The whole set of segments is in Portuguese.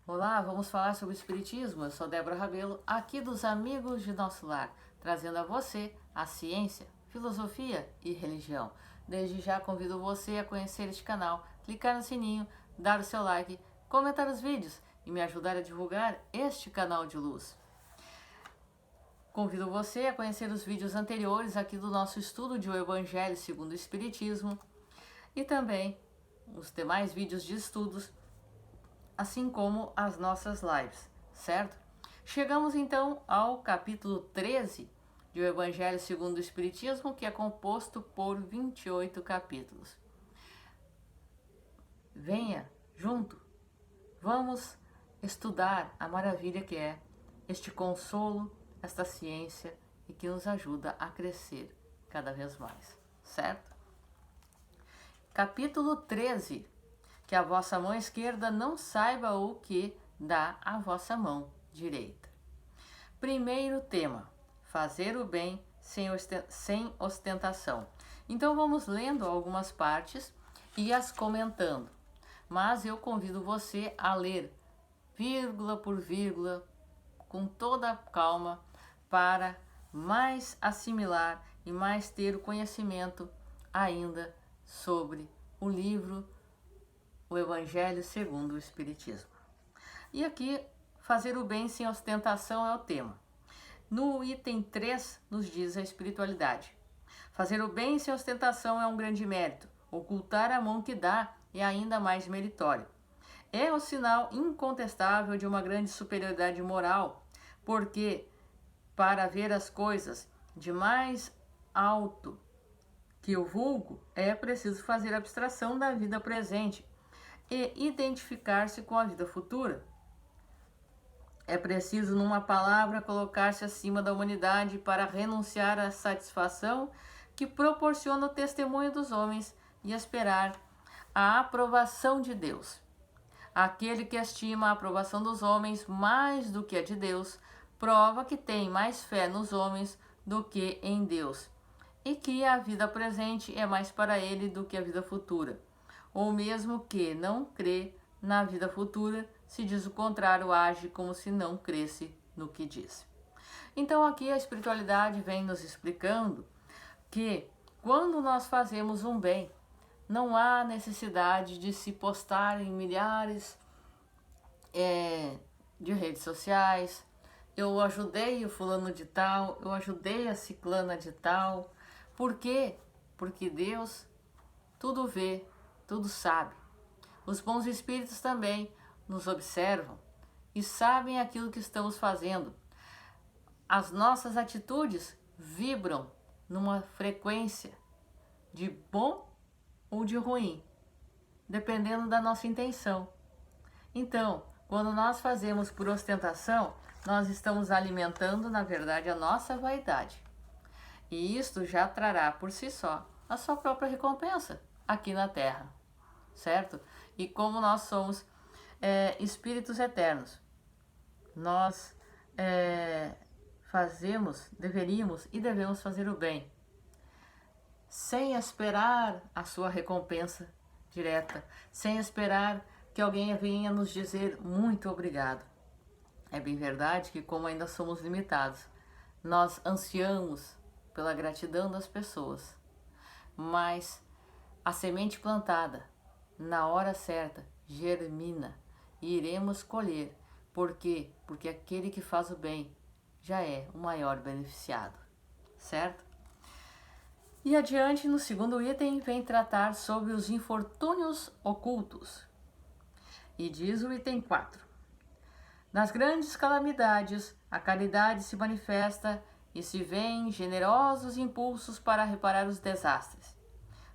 Olá, vamos falar sobre o Espiritismo. Eu sou Débora Rabelo, aqui dos Amigos de Nosso Lar, trazendo a você a ciência, filosofia e religião. Desde já convido você a conhecer este canal, clicar no sininho, dar o seu like, comentar os vídeos e me ajudar a divulgar este canal de luz. Convido você a conhecer os vídeos anteriores aqui do nosso estudo de O Evangelho segundo o Espiritismo e também os demais vídeos de estudos, assim como as nossas lives, certo? Chegamos então ao capítulo 13 de O Evangelho segundo o Espiritismo, que é composto por 28 capítulos. Venha junto, vamos estudar a maravilha que é este consolo, esta ciência e que nos ajuda a crescer cada vez mais, certo? Capítulo 13. Que a vossa mão esquerda não saiba o que dá a vossa mão direita. Primeiro tema: fazer o bem sem ostentação. Então vamos lendo algumas partes e as comentando. Mas eu convido você a ler vírgula por vírgula com toda a calma para mais assimilar e mais ter o conhecimento ainda sobre o livro O Evangelho segundo o Espiritismo. E aqui, fazer o bem sem ostentação é o tema. No item 3, nos diz a espiritualidade. Fazer o bem sem ostentação é um grande mérito. Ocultar a mão que dá é ainda mais meritório. É o sinal incontestável de uma grande superioridade moral, porque, para ver as coisas de mais alto que o vulgo, é preciso fazer abstração da vida presente e identificar-se com a vida futura. É preciso, numa palavra, colocar-se acima da humanidade para renunciar à satisfação que proporciona o testemunho dos homens e esperar a aprovação de Deus. Aquele que estima a aprovação dos homens mais do que a de Deus, prova que tem mais fé nos homens do que em Deus, e que a vida presente é mais para ele do que a vida futura. Ou mesmo que não crê na vida futura, se diz o contrário, age como se não cresce no que diz. Então aqui a espiritualidade vem nos explicando que quando nós fazemos um bem, não há necessidade de se postar em milhares de redes sociais. Eu ajudei o fulano de tal, eu ajudei a ciclana de tal. Por quê? Porque Deus tudo vê, tudo sabe. Os bons espíritos também nos observam e sabem aquilo que estamos fazendo. As nossas atitudes vibram numa frequência de bom ou de ruim, dependendo da nossa intenção. Então, quando nós fazemos por ostentação, nós estamos alimentando, na verdade, a nossa vaidade. E isto já trará por si só a sua própria recompensa aqui na Terra, certo? E como nós somos espíritos eternos, nós deveríamos e devemos fazer o bem, sem esperar a sua recompensa direta, sem esperar que alguém venha nos dizer muito obrigado. É bem verdade que, como ainda somos limitados, nós ansiamos pela gratidão das pessoas, mas a semente plantada na hora certa germina e iremos colher. Por quê? Porque aquele que faz o bem já é o maior beneficiado, certo? E adiante, no segundo item, vem tratar sobre os infortúnios ocultos. E diz o item 4. Nas grandes calamidades, a caridade se manifesta e se vêem generosos impulsos para reparar os desastres.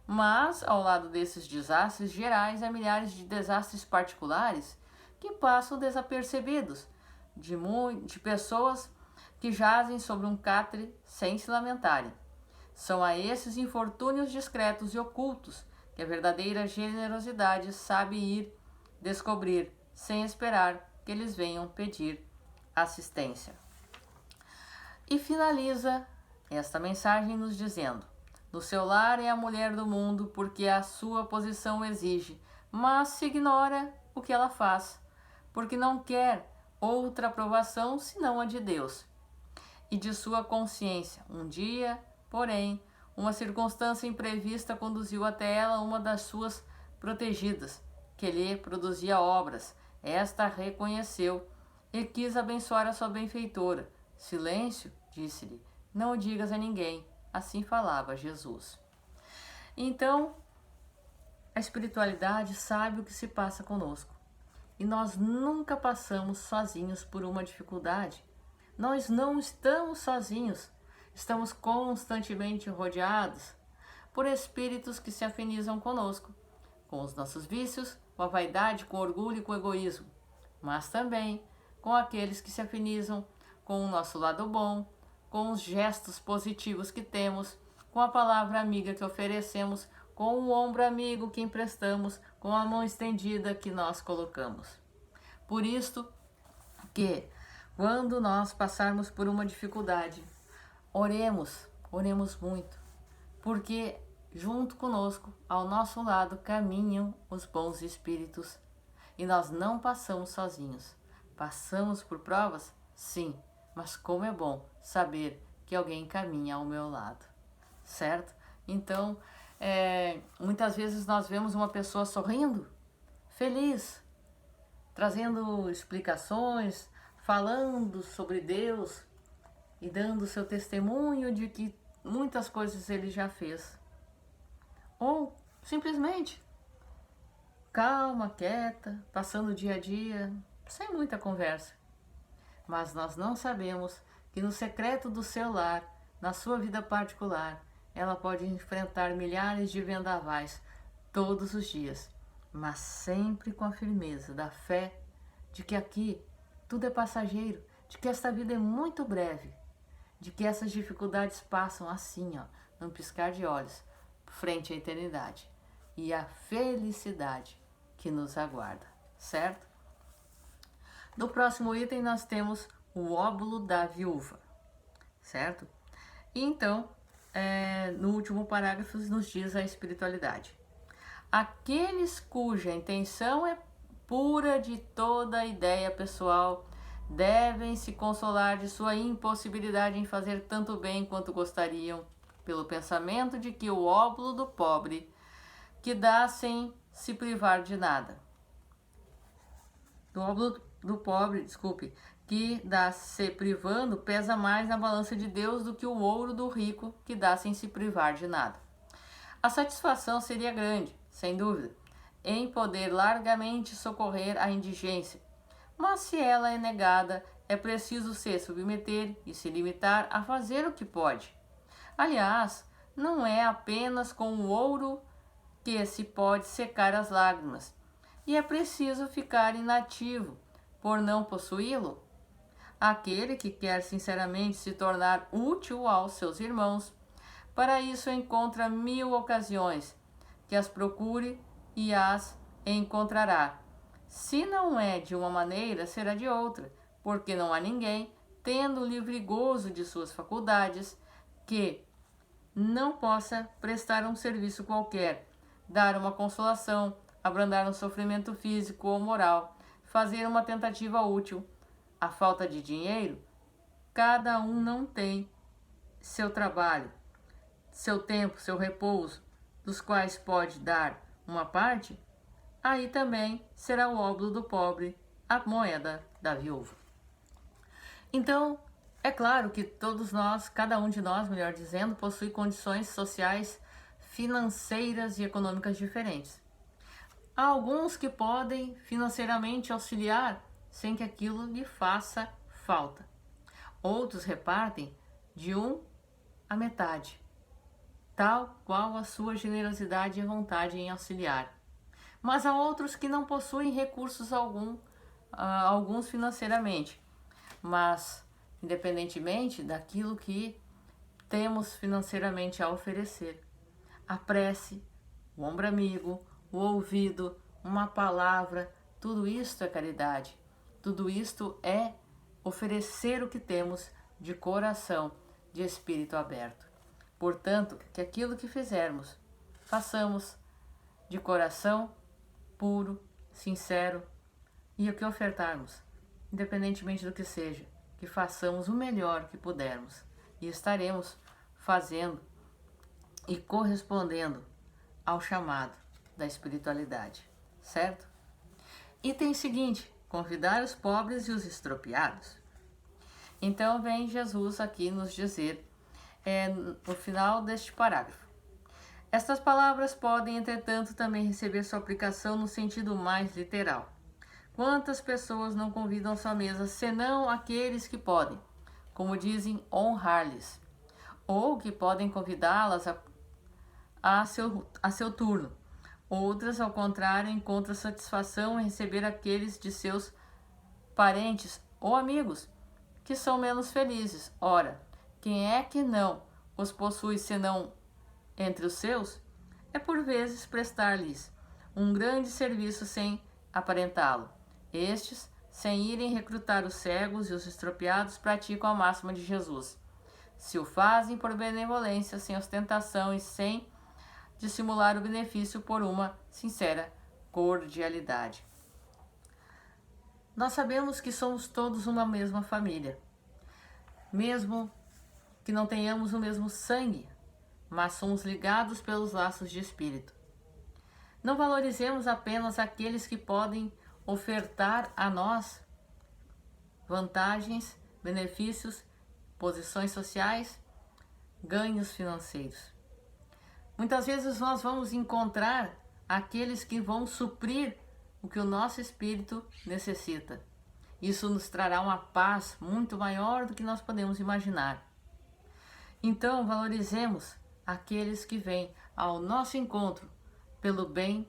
Mas, ao lado desses desastres gerais, há milhares de desastres particulares que passam desapercebidos, de pessoas que jazem sobre um catre sem se lamentarem. São a esses infortúnios discretos e ocultos que a verdadeira generosidade sabe ir descobrir, sem esperar que eles venham pedir assistência. E finaliza esta mensagem nos dizendo: no seu lar é a mulher do mundo porque a sua posição exige, mas se ignora o que ela faz, porque não quer outra aprovação senão a de Deus e de sua consciência. Um dia, porém, uma circunstância imprevista conduziu até ela uma das suas protegidas, que lhe produzia obras. Esta reconheceu e quis abençoar a sua benfeitora. Silêncio, disse-lhe, não o digas a ninguém. Assim falava Jesus. Então, a espiritualidade sabe o que se passa conosco. E nós nunca passamos sozinhos por uma dificuldade. Nós não estamos sozinhos. Estamos constantemente rodeados por espíritos que se afinizam conosco, com os nossos vícios, com a vaidade, com o orgulho e com o egoísmo, mas também com aqueles que se afinizam com o nosso lado bom, com os gestos positivos que temos, com a palavra amiga que oferecemos, com o ombro amigo que emprestamos, com a mão estendida que nós colocamos. Por isto que, quando nós passarmos por uma dificuldade, oremos muito, porque junto conosco, ao nosso lado, caminham os bons espíritos e nós não passamos sozinhos. Passamos por provas? Sim, mas como é bom saber que alguém caminha ao meu lado, certo? Então, muitas vezes nós vemos uma pessoa sorrindo, feliz, trazendo explicações, falando sobre Deus e dando seu testemunho de que muitas coisas ele já fez. Ou simplesmente calma, quieta, passando o dia a dia, sem muita conversa. Mas nós não sabemos que no secreto do seu lar, na sua vida particular, ela pode enfrentar milhares de vendavais todos os dias, mas sempre com a firmeza da fé de que aqui tudo é passageiro, de que esta vida é muito breve, de que essas dificuldades passam assim, num piscar de olhos, frente à eternidade e à felicidade que nos aguarda, certo? No próximo item nós temos o óbolo da viúva, certo? E então, no último parágrafo nos diz a espiritualidade. Aqueles cuja intenção é pura de toda ideia pessoal devem se consolar de sua impossibilidade em fazer tanto bem quanto gostariam, pelo pensamento de que o óbolo do pobre que dá sem se privar de nada. Do óbolo do pobre, que dá se privando, pesa mais na balança de Deus do que o ouro do rico que dá sem se privar de nada. A satisfação seria grande, sem dúvida, em poder largamente socorrer a indigência, mas se ela é negada, é preciso se submeter e se limitar a fazer o que pode. Aliás, não é apenas com o ouro que se pode secar as lágrimas, e é preciso ficar inativo por não possuí-lo. Aquele que quer sinceramente se tornar útil aos seus irmãos, para isso encontra 1000 ocasiões, que as procure e as encontrará. Se não é de uma maneira, será de outra, porque não há ninguém, tendo livre gozo de suas faculdades, que não possa prestar um serviço qualquer, dar uma consolação, abrandar um sofrimento físico ou moral, fazer uma tentativa útil. A falta de dinheiro, cada um não tem seu trabalho, seu tempo, seu repouso, dos quais pode dar uma parte, aí também será o óbolo do pobre, a moeda da viúva. Então, é claro que todos nós, cada um de nós, melhor dizendo, possui condições sociais, financeiras e econômicas diferentes. Há alguns que podem financeiramente auxiliar sem que aquilo lhe faça falta. Outros repartem de 1 a metade, tal qual a sua generosidade e vontade em auxiliar. Mas há outros que não possuem recursos alguns financeiramente, mas independentemente daquilo que temos financeiramente a oferecer. A prece, o ombro amigo, o ouvido, uma palavra, tudo isto é caridade. Tudo isto é oferecer o que temos de coração, de espírito aberto. Portanto, que aquilo que fizermos, façamos de coração puro, sincero, e o que ofertarmos, independentemente do que seja, que façamos o melhor que pudermos e estaremos fazendo e correspondendo ao chamado da espiritualidade, certo? Item seguinte: convidar os pobres e os estropiados. Então vem Jesus aqui nos dizer, no final deste parágrafo: estas palavras podem, entretanto, também receber sua aplicação no sentido mais literal. Quantas pessoas não convidam à sua mesa, senão aqueles que podem, como dizem, honrar-lhes, ou que podem convidá-las a seu turno. Outras, ao contrário, encontram satisfação em receber aqueles de seus parentes ou amigos que são menos felizes. Ora, quem é que não os possui senão entre os seus? É por vezes prestar-lhes um grande serviço sem aparentá-lo. Estes, sem irem recrutar os cegos e os estropiados, praticam a máxima de Jesus. Se o fazem por benevolência, sem ostentação e sem dissimular o benefício por uma sincera cordialidade. Nós sabemos que somos todos uma mesma família, mesmo que não tenhamos o mesmo sangue, mas somos ligados pelos laços de espírito. Não valorizemos apenas aqueles que podem ofertar a nós vantagens, benefícios, posições sociais, ganhos financeiros. Muitas vezes nós vamos encontrar aqueles que vão suprir o que o nosso espírito necessita. Isso nos trará uma paz muito maior do que nós podemos imaginar. Então, valorizemos aqueles que vêm ao nosso encontro pelo bem,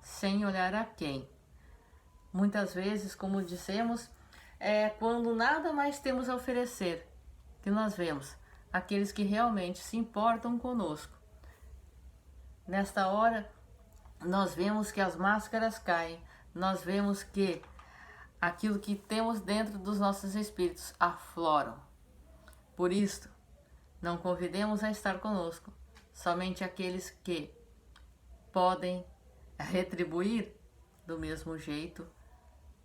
sem olhar a quem. Muitas vezes, como dissemos, é quando nada mais temos a oferecer que nós vemos aqueles que realmente se importam conosco. Nesta hora, nós vemos que as máscaras caem, nós vemos que aquilo que temos dentro dos nossos espíritos afloram. Por isto, não convidemos a estar conosco somente aqueles que podem retribuir do mesmo jeito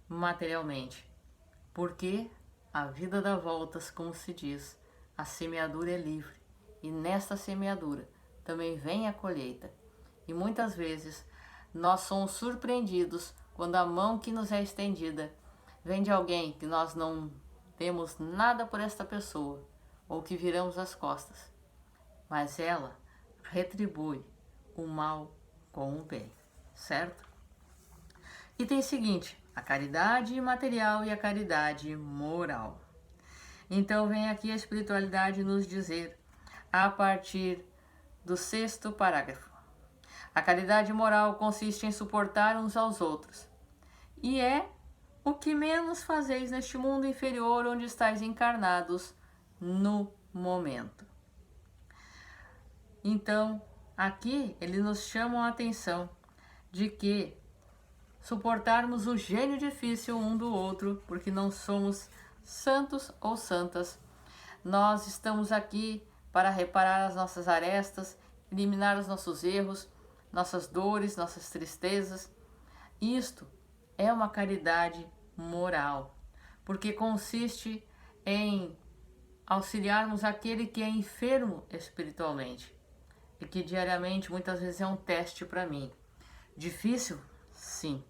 materialmente, porque a vida dá voltas, como se diz, a semeadura é livre, e nesta semeadura também vem a colheita. E muitas vezes nós somos surpreendidos quando a mão que nos é estendida vem de alguém que nós não temos nada por esta pessoa, ou que viramos as costas, mas ela retribui o mal com o bem, certo? Item seguinte: a caridade material e a caridade moral. Então vem aqui a espiritualidade nos dizer, a partir do 6º parágrafo: a caridade moral consiste em suportar uns aos outros, e é o que menos fazeis neste mundo inferior onde estáis encarnados no momento. Então, aqui ele nos chama a atenção de que suportarmos o gênio difícil um do outro, porque não somos santos ou santas. Nós estamos aqui para reparar as nossas arestas, eliminar os nossos erros, nossas dores, nossas tristezas. Isto é uma caridade moral, porque consiste em auxiliarmos aquele que é enfermo espiritualmente e que diariamente muitas vezes é um teste para mim. Difícil? Sim.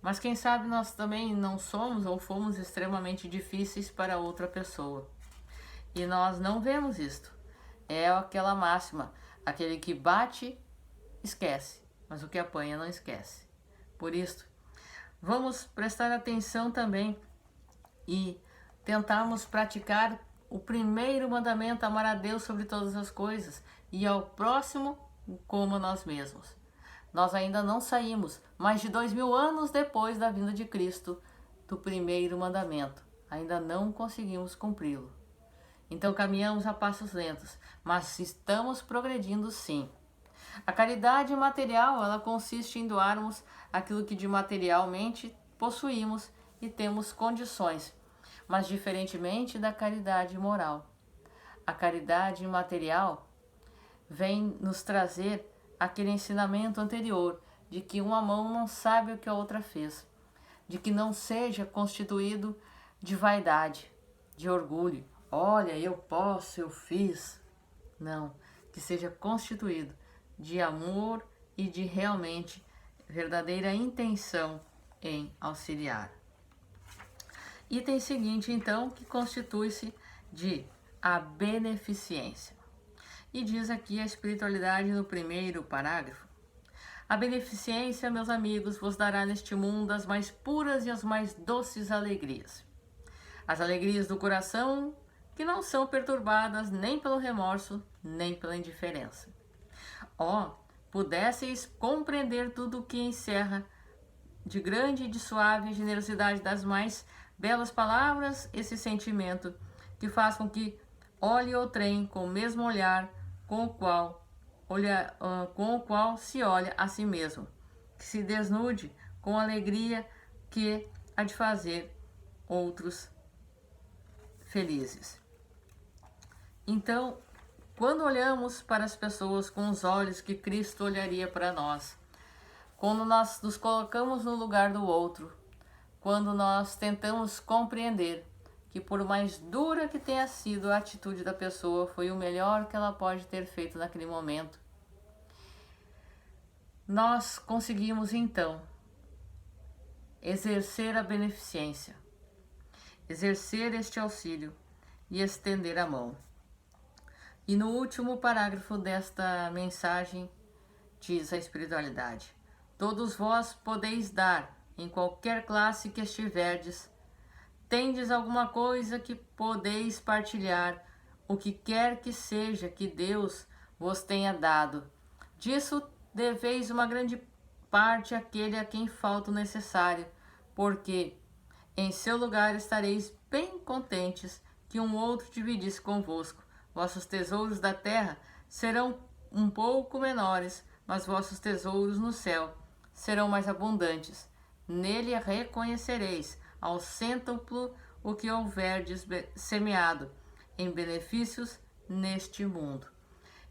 Mas quem sabe nós também não somos ou fomos extremamente difíceis para outra pessoa. E nós não vemos isto. É aquela máxima, aquele que bate, esquece, mas o que apanha não esquece. Por isso, vamos prestar atenção também e tentarmos praticar o primeiro mandamento, amar a Deus sobre todas as coisas e ao próximo como a nós mesmos. Nós ainda não saímos, mais de 2000 anos depois da vinda de Cristo, do primeiro mandamento. Ainda não conseguimos cumpri-lo. Então caminhamos a passos lentos, mas estamos progredindo sim. A caridade material, ela consiste em doarmos aquilo que de materialmente possuímos e temos condições, mas diferentemente da caridade moral. A caridade material vem nos trazer aquele ensinamento anterior de que uma mão não sabe o que a outra fez. de que não seja constituído de vaidade, de orgulho. Olha, eu posso, eu fiz. Não, que seja constituído de amor e de realmente verdadeira intenção em auxiliar. Item seguinte, então, que constitui-se de a beneficência. E diz aqui a espiritualidade no primeiro parágrafo: a beneficência, meus amigos, vos dará neste mundo as mais puras e as mais doces alegrias. As alegrias do coração que não são perturbadas nem pelo remorso, nem pela indiferença. Ó, pudesseis compreender tudo o que encerra de grande e de suave generosidade das mais belas palavras, esse sentimento que faz com que olhe o trem com o mesmo olhar com o qual se olha a si mesmo, que se desnude com alegria que há de fazer outros felizes. Então, quando olhamos para as pessoas com os olhos que Cristo olharia para nós, quando nós nos colocamos no lugar do outro, quando nós tentamos compreender que por mais dura que tenha sido a atitude da pessoa, foi o melhor que ela pode ter feito naquele momento, nós conseguimos então exercer a beneficência, exercer este auxílio e estender a mão. E no último parágrafo desta mensagem diz a espiritualidade: todos vós podeis dar, em qualquer classe que estiverdes, tendes alguma coisa que podeis partilhar, o que quer que seja que Deus vos tenha dado. Disso deveis uma grande parte àquele a quem falta o necessário, porque em seu lugar estareis bem contentes que um outro dividisse convosco. Vossos tesouros da terra serão um pouco menores, mas vossos tesouros no céu serão mais abundantes. Nele reconhecereis ao cêntuplo o que houverdes semeado em benefícios neste mundo.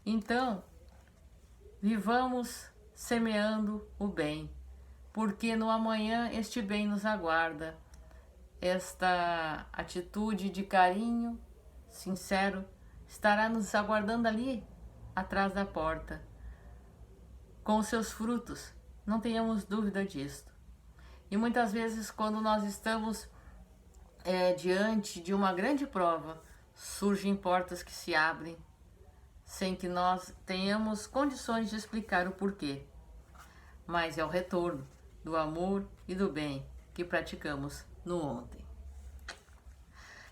Então, vivamos semeando o bem, porque no amanhã este bem nos aguarda. Esta atitude de carinho sincero estará nos aguardando ali, atrás da porta, com os seus frutos, não tenhamos dúvida disto. E muitas vezes, quando nós estamos diante de uma grande prova, surgem portas que se abrem, sem que nós tenhamos condições de explicar o porquê. Mas é o retorno do amor e do bem que praticamos no ontem.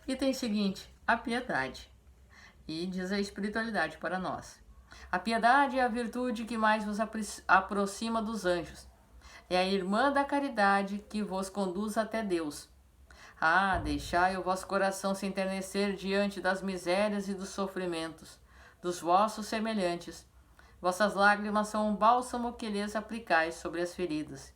Item seguinte, a piedade. E diz a espiritualidade para nós: a piedade é a virtude que mais vos aproxima dos anjos. É a irmã da caridade que vos conduz até Deus. Ah, deixai o vosso coração se enternecer diante das misérias e dos sofrimentos dos vossos semelhantes. Vossas lágrimas são um bálsamo que lhes aplicais sobre as feridas.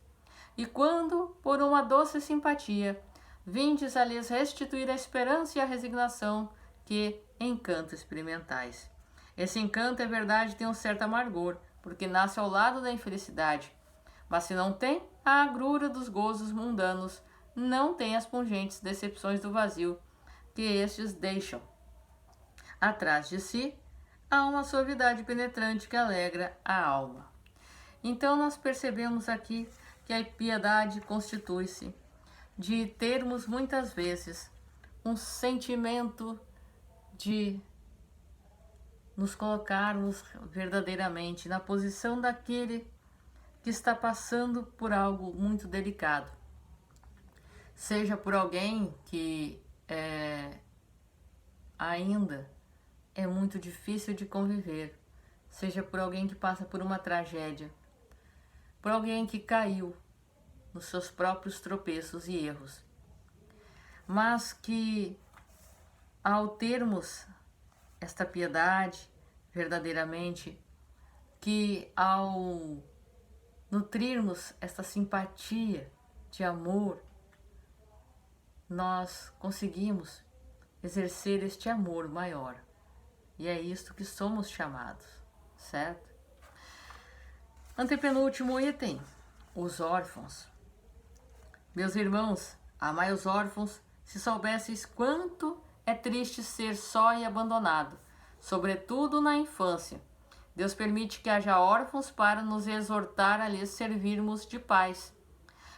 E quando, por uma doce simpatia, vindes a lhes restituir a esperança e a resignação que encanto experimentais. Esse encanto, é verdade, tem um certo amargor, porque nasce ao lado da infelicidade. Mas se não tem a agrura dos gozos mundanos, não tem as pungentes decepções do vazio que estes deixam. Atrás de si, há uma suavidade penetrante que alegra a alma. Então nós percebemos aqui que a piedade constitui-se de termos muitas vezes um sentimento de nos colocarmos verdadeiramente na posição daquele que está passando por algo muito delicado. Seja por alguém que ainda é muito difícil de conviver, seja por alguém que passa por uma tragédia, por alguém que caiu nos seus próprios tropeços e erros, mas que ao termos esta piedade verdadeiramente, que ao nutrirmos esta simpatia de amor, nós conseguimos exercer este amor maior. E é isto que somos chamados, certo? Antepenúltimo item, os órfãos. Meus irmãos, amai os órfãos, se soubesseis quanto é triste ser só e abandonado, sobretudo na infância. Deus permite que haja órfãos para nos exortar a lhes servirmos de pais.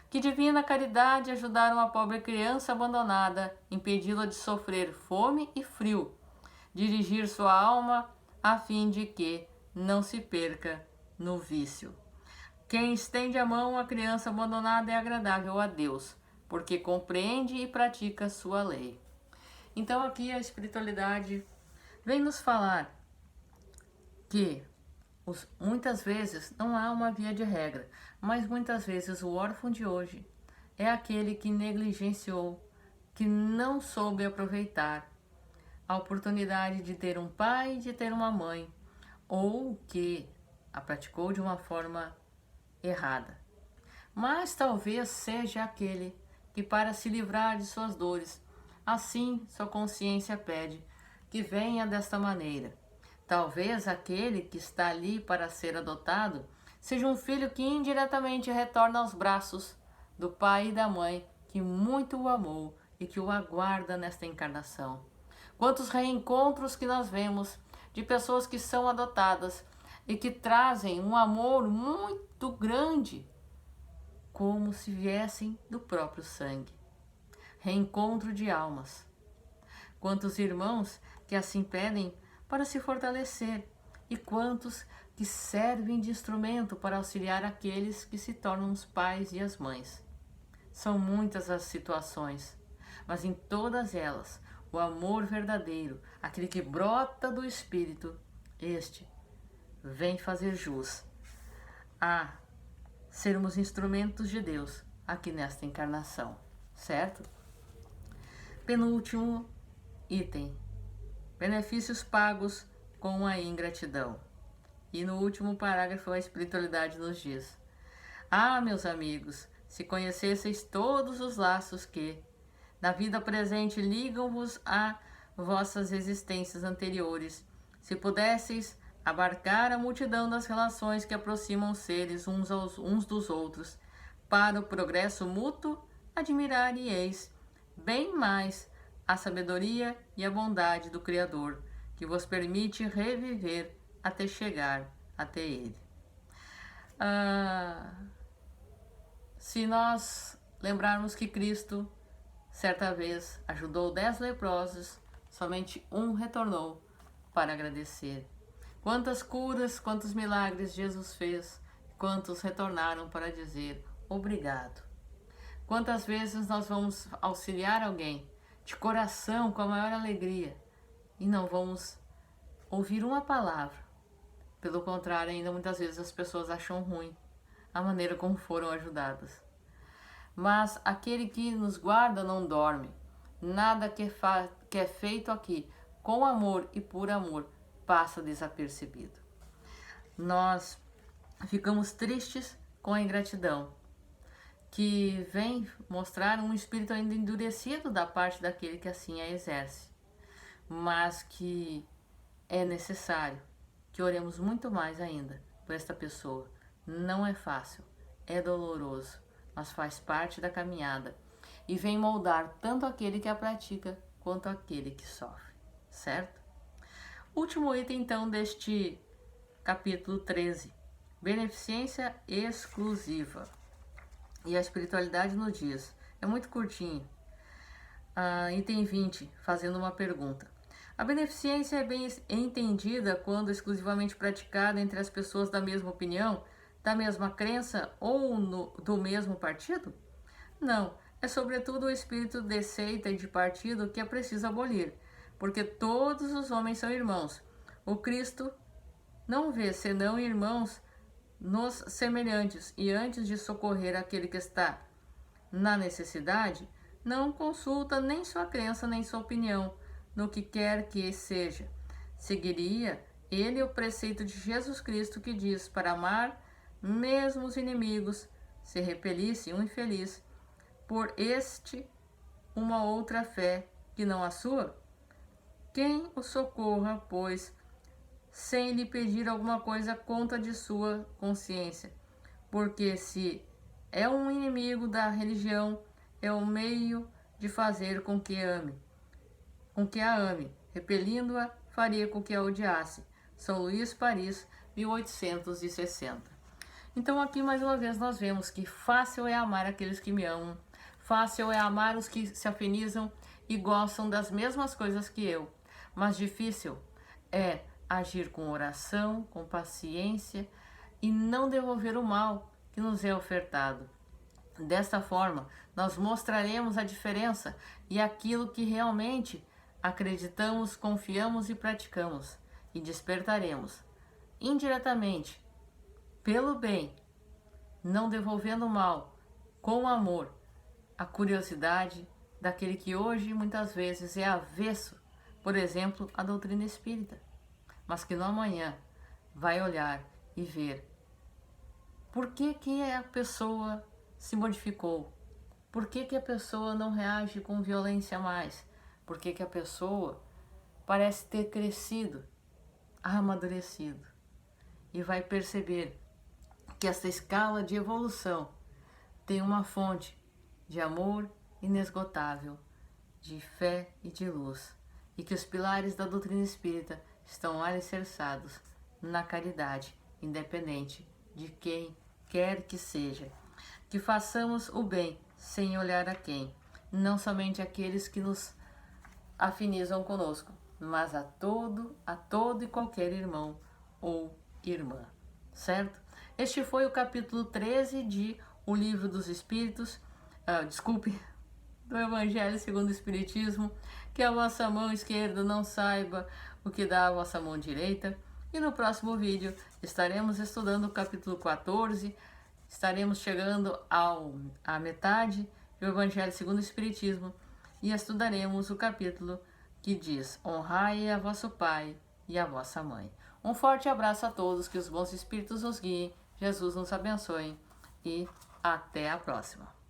Que divina caridade ajudar uma pobre criança abandonada, impedi-la de sofrer fome e frio, dirigir sua alma a fim de que não se perca no vício. Quem estende a mão à criança abandonada é agradável a Deus, porque compreende e pratica sua lei. Então aqui a espiritualidade vem nos falar que muitas vezes não há uma via de regra, mas muitas vezes o órfão de hoje é aquele que negligenciou, que não soube aproveitar a oportunidade de ter um pai e de ter uma mãe, ou que a praticou de uma forma errada. Mas talvez seja aquele que, para se livrar de suas dores, assim sua consciência pede que venha desta maneira. Talvez aquele que está ali para ser adotado seja um filho que indiretamente retorna aos braços do pai e da mãe que muito o amou e que o aguarda nesta encarnação. Quantos reencontros que nós vemos de pessoas que são adotadas e que trazem um amor muito grande, como se viessem do próprio sangue. Reencontro de almas. Quantos irmãos que assim pedem para se fortalecer e quantos que servem de instrumento para auxiliar aqueles que se tornam os pais e as mães. São muitas as situações, mas em todas elas, o amor verdadeiro, aquele que brota do Espírito, este vem fazer jus a sermos instrumentos de Deus aqui nesta encarnação, certo? Penúltimo item: benefícios pagos com a ingratidão. E no último parágrafo a espiritualidade nos diz: ah, meus amigos, se conhecesseis todos os laços que, na vida presente, ligam-vos a vossas existências anteriores, se pudesseis abarcar a multidão das relações que aproximam os seres uns dos outros, para o progresso mútuo, admiraríeis bem mais a sabedoria e a bondade do Criador, que vos permite reviver até chegar até Ele. Se nós lembrarmos que Cristo, certa vez, ajudou 10 leprosos, somente um retornou para agradecer. Quantas curas, quantos milagres Jesus fez, quantos retornaram para dizer obrigado. Quantas vezes nós vamos auxiliar alguém de coração, com a maior alegria, e não vamos ouvir uma palavra. Pelo contrário, ainda muitas vezes as pessoas acham ruim a maneira como foram ajudadas. Mas aquele que nos guarda não dorme. Nada que é feito aqui com amor e por amor passa desapercebido. Nós ficamos tristes com a ingratidão, que vem mostrar um espírito ainda endurecido da parte daquele que assim a exerce, mas que é necessário que oremos muito mais ainda por esta pessoa. Não é fácil, é doloroso, mas faz parte da caminhada e vem moldar tanto aquele que a pratica quanto aquele que sofre, certo? Último item então deste capítulo 13, beneficência exclusiva. E a espiritualidade nos diz, é muito curtinho, item 20, fazendo uma pergunta. A beneficência é bem entendida quando exclusivamente praticada entre as pessoas da mesma opinião, da mesma crença ou do mesmo partido? Não, é sobretudo o espírito de seita e de partido que é preciso abolir, porque todos os homens são irmãos. O Cristo não vê senão irmãos nos semelhantes, e antes de socorrer aquele que está na necessidade, não consulta nem sua crença nem sua opinião, no que quer que seja. Seguiria ele o preceito de Jesus Cristo que diz para amar mesmo os inimigos, se repelisse um infeliz por este uma outra fé que não a sua? Quem o socorra, pois, sem lhe pedir alguma coisa contra de sua consciência, porque se é um inimigo da religião, é um meio de fazer com que a ame, repelindo-a, faria com que a odiasse. São Luís, Paris, 1860. Então aqui mais uma vez nós vemos que fácil é amar aqueles que me amam, fácil é amar os que se afinizam e gostam das mesmas coisas que eu, mas difícil é agir com oração, com paciência e não devolver o mal que nos é ofertado. Desta forma, nós mostraremos a diferença e aquilo que realmente acreditamos, confiamos e praticamos, e despertaremos, indiretamente, pelo bem, não devolvendo o mal, com amor, a curiosidade daquele que hoje muitas vezes é avesso, por exemplo, à doutrina espírita, mas que no amanhã vai olhar e ver por que a pessoa se modificou, por que a pessoa não reage com violência mais, por que a pessoa parece ter crescido, amadurecido, e vai perceber que essa escala de evolução tem uma fonte de amor inesgotável, de fé e de luz, e que os pilares da doutrina espírita estão alicerçados na caridade, independente de quem quer que seja. Que façamos o bem sem olhar a quem, não somente aqueles que nos afinizam conosco, mas a todo e qualquer irmão ou irmã, certo? Este foi o capítulo 13 de O Livro dos Espíritos, do Evangelho segundo o Espiritismo. Que a vossa mão esquerda não saiba o que dá a vossa mão direita. E no próximo vídeo estaremos estudando o capítulo 14, estaremos chegando à metade do Evangelho segundo o Espiritismo e estudaremos o capítulo que diz: honrai a vosso pai e a vossa mãe. Um forte abraço a todos, que os bons espíritos nos guiem, Jesus nos abençoe e até a próxima.